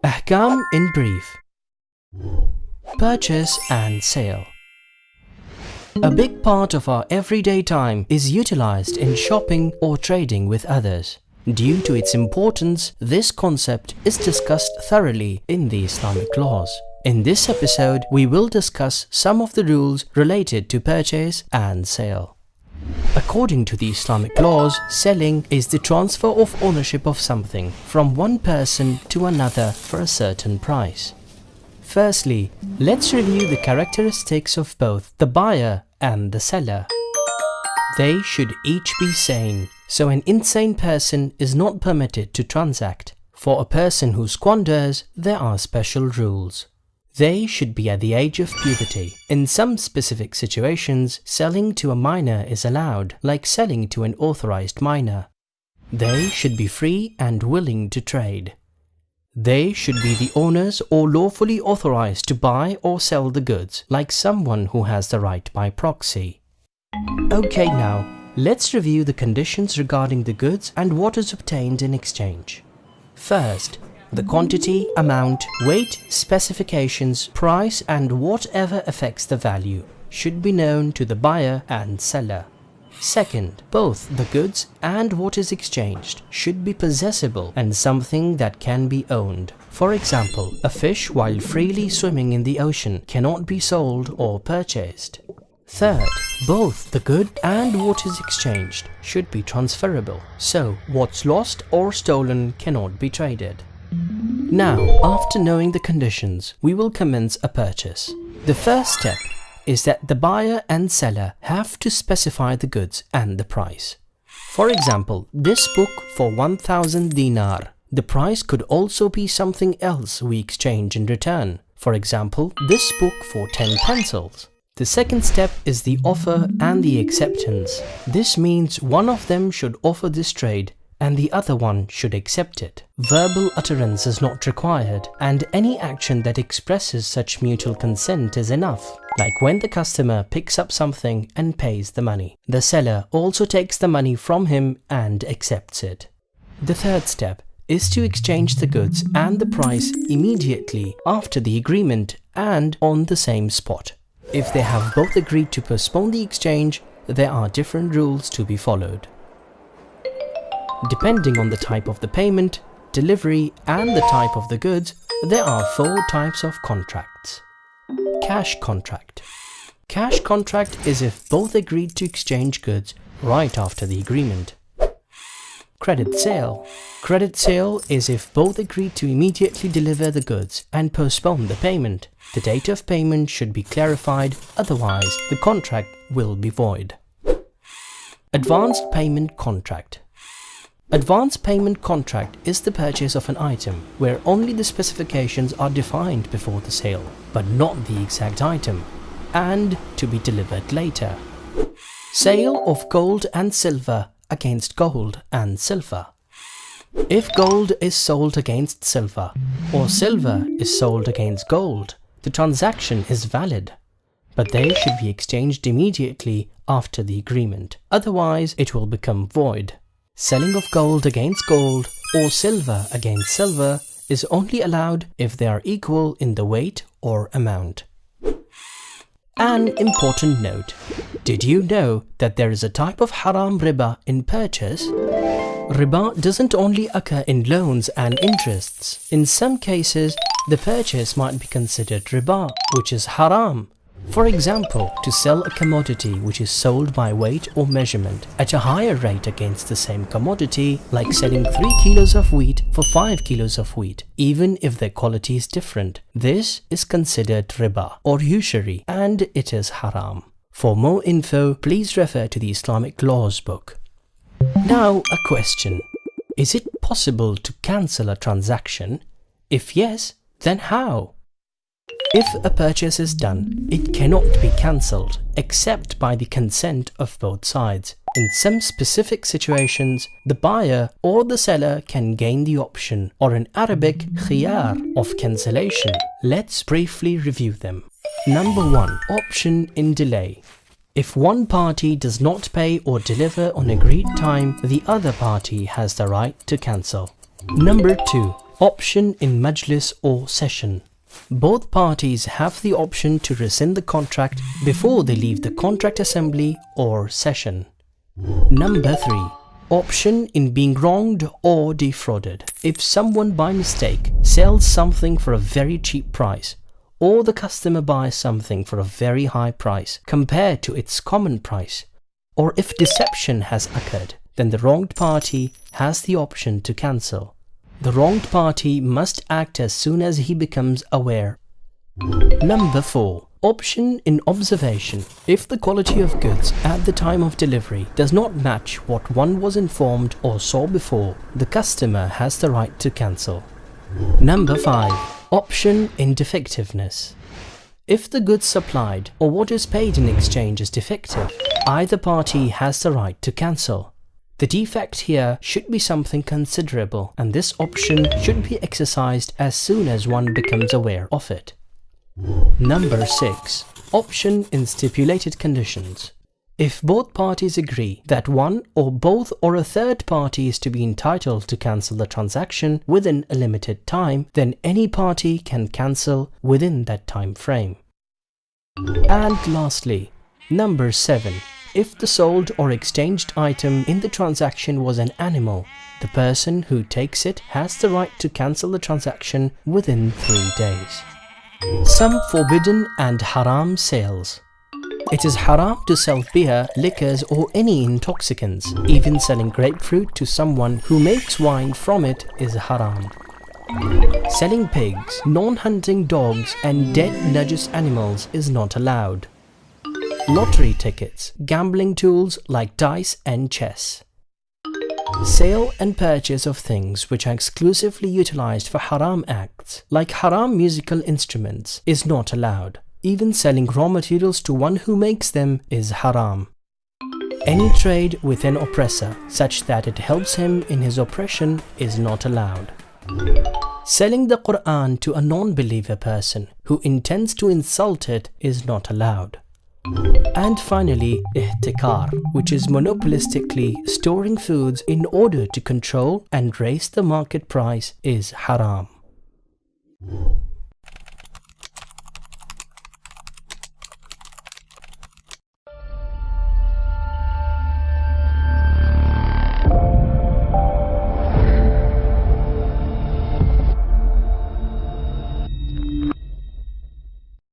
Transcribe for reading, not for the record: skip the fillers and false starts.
Ahkam in brief. Purchase and sale. A big part of our everyday time is utilized in shopping or trading with others. Due to its importance, this concept is discussed thoroughly in the Islamic laws. In this episode, we will discuss some of the rules related to purchase and sale. According to the Islamic laws, selling is the transfer of ownership of something from one person to another for a certain price. Firstly, let's review the characteristics of both the buyer and the seller. They should each be sane, so an insane person is not permitted to transact. For a person who squanders, there are special rules. They should be at the age of puberty. In some specific situations, selling to a minor is allowed, like selling to an authorized minor. They should be free and willing to trade. They should be the owners or lawfully authorized to buy or sell the goods, like someone who has the right by proxy. Okay, now, let's review the conditions regarding the goods and what is obtained in exchange. First, the quantity, amount, weight, specifications, price and whatever affects the value should be known to the buyer and seller. Second, both the goods and what is exchanged should be possessable and something that can be owned. For example, a fish while freely swimming in the ocean cannot be sold or purchased. Third, both the good and what is exchanged should be transferable, so what's lost or stolen cannot be traded. Now, after knowing the conditions, we will commence a purchase. The first step is that the buyer and seller have to specify the goods and the price. For example, this book for 1,000 dinar. The price could also be something else we exchange in return. For example, this book for 10 pencils. The second step is the offer and the acceptance. This means one of them should offer this trade and the other one should accept it. Verbal utterance is not required, and any action that expresses such mutual consent is enough. Like when the customer picks up something and pays the money. The seller also takes the money from him and accepts it. The third step is to exchange the goods and the price immediately after the agreement and on the same spot. If they have both agreed to postpone the exchange, there are different rules to be followed. Depending on the type of the payment, delivery and the type of the goods, there are 4 types of contracts. Cash contract. Cash contract is if both agreed to exchange goods right after the agreement. Credit sale. Credit sale is if both agreed to immediately deliver the goods and postpone the payment. The date of payment should be clarified, otherwise the contract will be void. Advanced payment contract. Advance payment contract is the purchase of an item where only the specifications are defined before the sale, but not the exact item, and to be delivered later. Sale of gold and silver against gold and silver. If gold is sold against silver, or silver is sold against gold, the transaction is valid, but they should be exchanged immediately after the agreement, otherwise it will become void. Selling of gold against gold or silver against silver is only allowed if they are equal in the weight or amount. An important note: did you know that there is a type of haram riba in purchase? Riba doesn't only occur in loans and interests. In some cases, the purchase might be considered riba, which is haram. For example, to sell a commodity which is sold by weight or measurement at a higher rate against the same commodity, like selling 3 kilos of wheat for 5 kilos of wheat, even if their quality is different. This is considered riba or usury, and it is haram. For more info, please refer to the Islamic Laws book. Now, a question. Is it possible to cancel a transaction? If yes, then how? If a purchase is done, it cannot be cancelled except by the consent of both sides. In some specific situations, the buyer or the seller can gain the option, or in Arabic, khiyar, of cancellation. Let's briefly review them. Number 1. Option in delay. If one party does not pay or deliver on agreed time, the other party has the right to cancel. Number 2. Option in majlis or session. Both parties have the option to rescind the contract before they leave the contract assembly or session. Number 3. Option in being wronged or defrauded. If someone by mistake sells something for a very cheap price, or the customer buys something for a very high price compared to its common price, or if deception has occurred, then the wronged party has the option to cancel. The wronged party must act as soon as he becomes aware. Number 4. Option in observation. If the quality of goods at the time of delivery does not match what one was informed or saw before, the customer has the right to cancel. Number 5. Option in defectiveness. If the goods supplied or what is paid in exchange is defective, either party has the right to cancel. The defect here should be something considerable, and this option should be exercised as soon as one becomes aware of it. Number 6. Option in stipulated conditions. If both parties agree that one or both or a third party is to be entitled to cancel the transaction within a limited time, then any party can cancel within that time frame. And lastly, number 7. If the sold or exchanged item in the transaction was an animal, the person who takes it has the right to cancel the transaction within 3 days. Some forbidden and haram sales. It is haram to sell beer, liquors or any intoxicants. Even selling grapefruit to someone who makes wine from it is haram. Selling pigs, non-hunting dogs and dead najis animals is not allowed. Lottery tickets, gambling tools like dice and chess. Sale and purchase of things which are exclusively utilized for haram acts, like haram musical instruments, is not allowed. Even selling raw materials to one who makes them is haram. Any trade with an oppressor, such that it helps him in his oppression, is not allowed. Selling the Quran to a non-believer person who intends to insult it is not allowed. And finally, ihtikar, which is monopolistically storing foods in order to control and raise the market price, is haram.